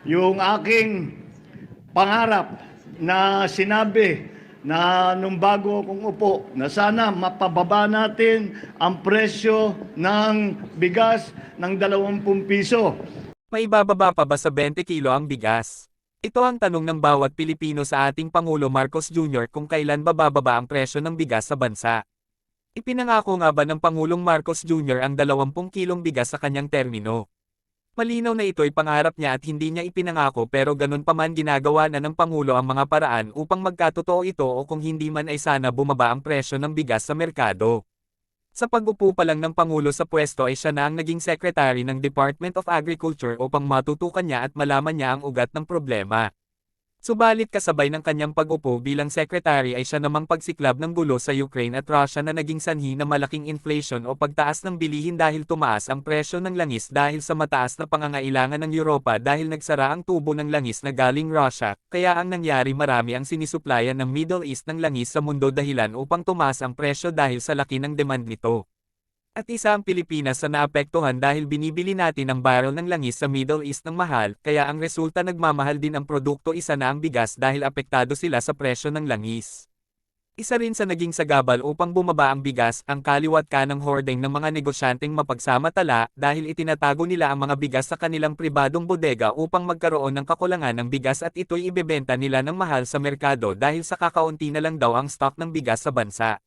yung aking pangarap na sinabi na nung bago akong upo na sana mapababa natin ang presyo ng bigas ng 20 piso. Maibababa pa ba sa 20 kilo ang bigas? Ito ang tanong ng bawat Pilipino sa ating Pangulo Marcos Jr. kung kailan bababa ang presyo ng bigas sa bansa. Ipinangako nga ba ng Pangulong Marcos Jr. ang 20 kilong bigas sa kanyang termino? Malinaw na ito'y pangarap niya at hindi niya ipinangako pero ganun pa man ginagawa na ng Pangulo ang mga paraan upang magkatotoo ito o kung hindi man ay sana bumaba ang presyo ng bigas sa merkado. Sa pag-upo pa lang ng Pangulo sa pwesto ay siya na ang naging Secretary ng Department of Agriculture upang matutukan niya at malaman niya ang ugat ng problema. Subalit kasabay ng kanyang pag-upo bilang secretary ay siya namang pagsiklab ng gulo sa Ukraine at Russia na naging sanhi na malaking inflation o pagtaas ng bilihin dahil tumaas ang presyo ng langis dahil sa mataas na pangangailangan ng Europa dahil nagsara ang tubo ng langis na galing Russia, kaya ang nangyari marami ang sinisuplayan ng Middle East ng langis sa mundo dahilan upang tumaas ang presyo dahil sa laki ng demand nito. At isa ang Pilipinas sa naapektuhan dahil binibili natin ang barrel ng langis sa Middle East ng mahal, kaya ang resulta nagmamahal din ang produkto isa na ang bigas dahil apektado sila sa presyo ng langis. Isa rin sa naging sagabal upang bumaba ang bigas, ang kaliwat kanang hoarding ng mga negosyanteng mapagsama-tala dahil itinatago nila ang mga bigas sa kanilang pribadong bodega upang magkaroon ng kakulangan ng bigas at ito'y ibebenta nila ng mahal sa merkado dahil sa kakaunti na lang daw ang stock ng bigas sa bansa.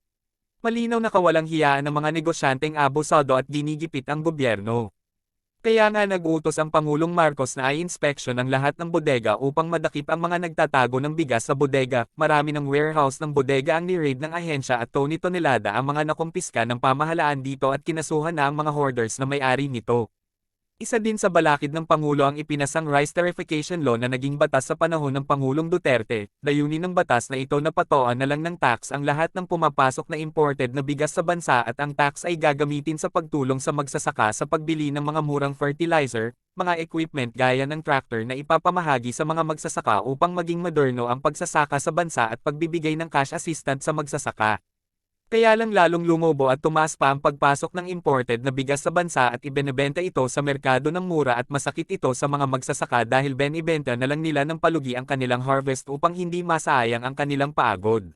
Malinaw na kawalang hiyaan ng mga negosyanteng abusado at ginigipit ang gobyerno. Kaya nga nag-utos ang Pangulong Marcos na i-inspeksyon ang lahat ng bodega upang madakip ang mga nagtatago ng bigas sa bodega. Marami ng warehouse ng bodega ang ni-raid ng ahensya at toni-tonelada ang mga nakumpiska ng pamahalaan dito at kinasuhan na ang mga hoarders na may-ari nito. Isa din sa balakid ng Pangulo ang ipinasang Rice Tarification Law na naging batas sa panahon ng Pangulong Duterte. Layunin ng batas na ito na patoan na lang ng tax ang lahat ng pumapasok na imported na bigas sa bansa at ang tax ay gagamitin sa pagtulong sa magsasaka sa pagbili ng mga murang fertilizer, mga equipment gaya ng tractor na ipapamahagi sa mga magsasaka upang maging moderno ang pagsasaka sa bansa at pagbibigay ng cash assistance sa magsasaka. Kaya lang lalong lumobo at tumaas pa ang pagpasok ng imported na bigas sa bansa at ibinebenta ito sa merkado ng mura at masakit ito sa mga magsasaka dahil benibenta na lang nila ng palugi ang kanilang harvest upang hindi masayang ang kanilang pagod.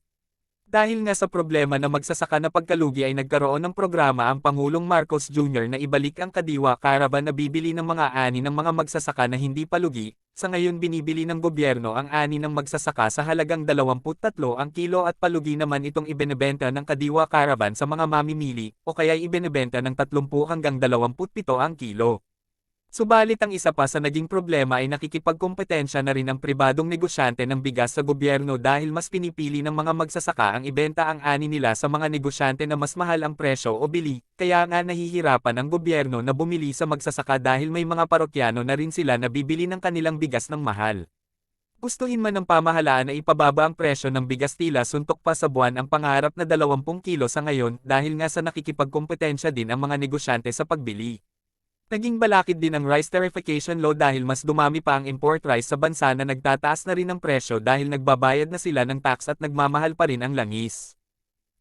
Dahil nga sa problema na magsasaka na pagkalugi ay nagkaroon ng programa ang Pangulong Marcos Jr. na ibalik ang Kadiwa Caravan na bibili ng mga ani ng mga magsasaka na hindi palugi. Sa ngayon binibili ng gobyerno ang ani ng magsasaka sa halagang 23 ang kilo at palugi naman itong ibinebenta ng Kadiwa Caravan sa mga mamimili o kaya ibinebenta ng 30 hanggang 27 ang kilo. Subalit ang isa pa sa naging problema ay nakikipagkompetensya na rin ang pribadong negosyante ng bigas sa gobyerno dahil mas pinipili ng mga magsasaka ang ibenta ang ani nila sa mga negosyante na mas mahal ang presyo o bili, kaya nga nahihirapan ang gobyerno na bumili sa magsasaka dahil may mga parokyano na rin sila na bibili ng kanilang bigas ng mahal. Gustuhin man ng pamahalaan na ipababa ang presyo ng bigas tila suntok pa sa buwan ang pangarap na 20 kilo sa ngayon dahil nga sa nakikipagkompetensya din ang mga negosyante sa pagbili. Naging balakid din ang Rice Tarification Law dahil mas dumami pa ang import rice sa bansa na nagtataas na rin ang presyo dahil nagbabayad na sila ng tax at nagmamahal pa rin ang langis.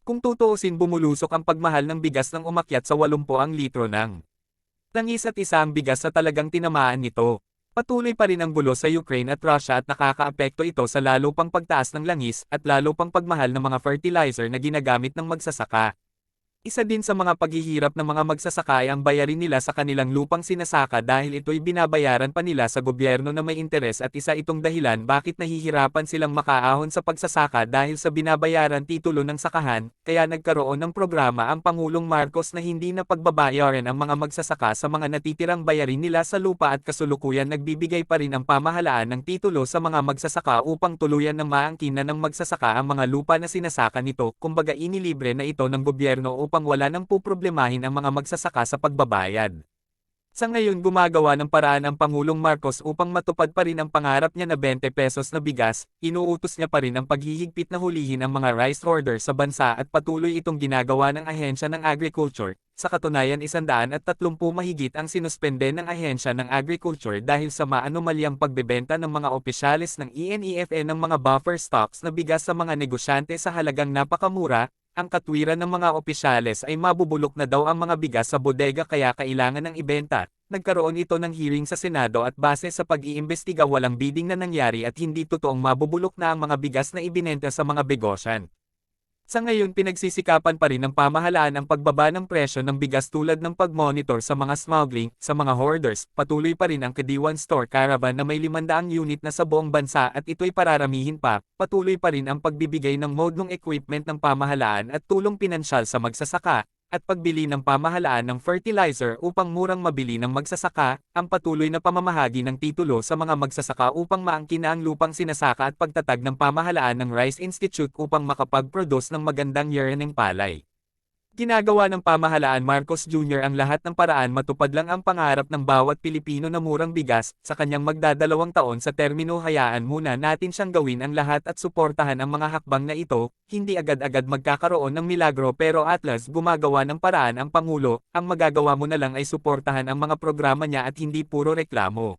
Kung tutuusin bumulusok ang pagmahal ng bigas nang umakyat sa 80 ang litro ng langis at isa ang bigas sa talagang tinamaan nito. Patuloy pa rin ang gulo sa Ukraine at Russia at nakakaapekto ito sa lalo pang pagtaas ng langis at lalo pang pagmahal ng mga fertilizer na ginagamit ng magsasaka. Isa din sa mga paghihirap ng mga magsasaka ay ang bayarin nila sa kanilang lupang sinasaka dahil ito'y binabayaran pa nila sa gobyerno na may interes at isa itong dahilan bakit nahihirapan silang makaahon sa pagsasaka dahil sa binabayaran titulo ng sakahan, kaya nagkaroon ng programa ang Pangulong Marcos na hindi na pagbabayaran ang mga magsasaka sa mga natitirang bayarin nila sa lupa at kasulukuyan nagbibigay pa rin ang pamahalaan ng titulo sa mga magsasaka upang tuluyan ng maangkin ng magsasaka ang mga lupa na sinasaka nito, kumbaga inilibre na ito ng gobyerno upang wala nang puproblemahin ang mga magsasaka sa pagbabayad. Sa ngayon gumagawa ng paraan ang Pangulong Marcos upang matupad pa rin ang pangarap niya na 20 pesos na bigas, inuutos niya pa rin ang paghihigpit na hulihin ang mga rice hoarders sa bansa at patuloy itong ginagawa ng Ahensya ng Agriculture. Sa katunayan 130 mahigit ang sinuspende ng Ahensya ng Agriculture dahil sa maanomalyang pagbebenta ng mga opisyales ng ENEFA ng mga buffer stocks na bigas sa mga negosyante sa halagang napakamura. Ang katwiran ng mga opisyales ay mabubulok na daw ang mga bigas sa bodega kaya kailangan ng ibenta. nagkaroon ito ng hearing sa Senado at base sa pag-iimbestiga walang bidding na nangyari at hindi totoong mabubulok na ang mga bigas na ibinenta sa mga begosyan. Sa ngayon pinagsisikapan pa rin ng pamahalaan ang pagbaba ng presyo ng bigas tulad ng pag-monitor sa mga smuggling, sa mga hoarders, patuloy pa rin ang Kadiwan Store Caravan na may 500 unit na sa buong bansa at ito'y pararamihin pa, patuloy pa rin ang pagbibigay ng modulong equipment ng pamahalaan at tulong pinansyal sa magsasaka, at pagbili ng pamahalaan ng fertilizer upang murang mabili ng magsasaka, ang patuloy na pamamahagi ng titulo sa mga magsasaka upang maangkin na ang lupang sinasaka at pagtatag ng pamahalaan ng Rice Institute upang makapag-produce ng magandang yearning palay. Ginagawa ng pamahalaan Marcos Jr. ang lahat ng paraan matupad lang ang pangarap ng bawat Pilipino na murang bigas, sa kanyang magdadalawang taon sa termino hayaan muna natin siyang gawin ang lahat at suportahan ang mga hakbang na ito, hindi agad-agad magkakaroon ng milagro pero Atlas gumagawa ng paraan ang Pangulo, ang magagawa mo na lang ay suportahan ang mga programa niya at hindi puro reklamo.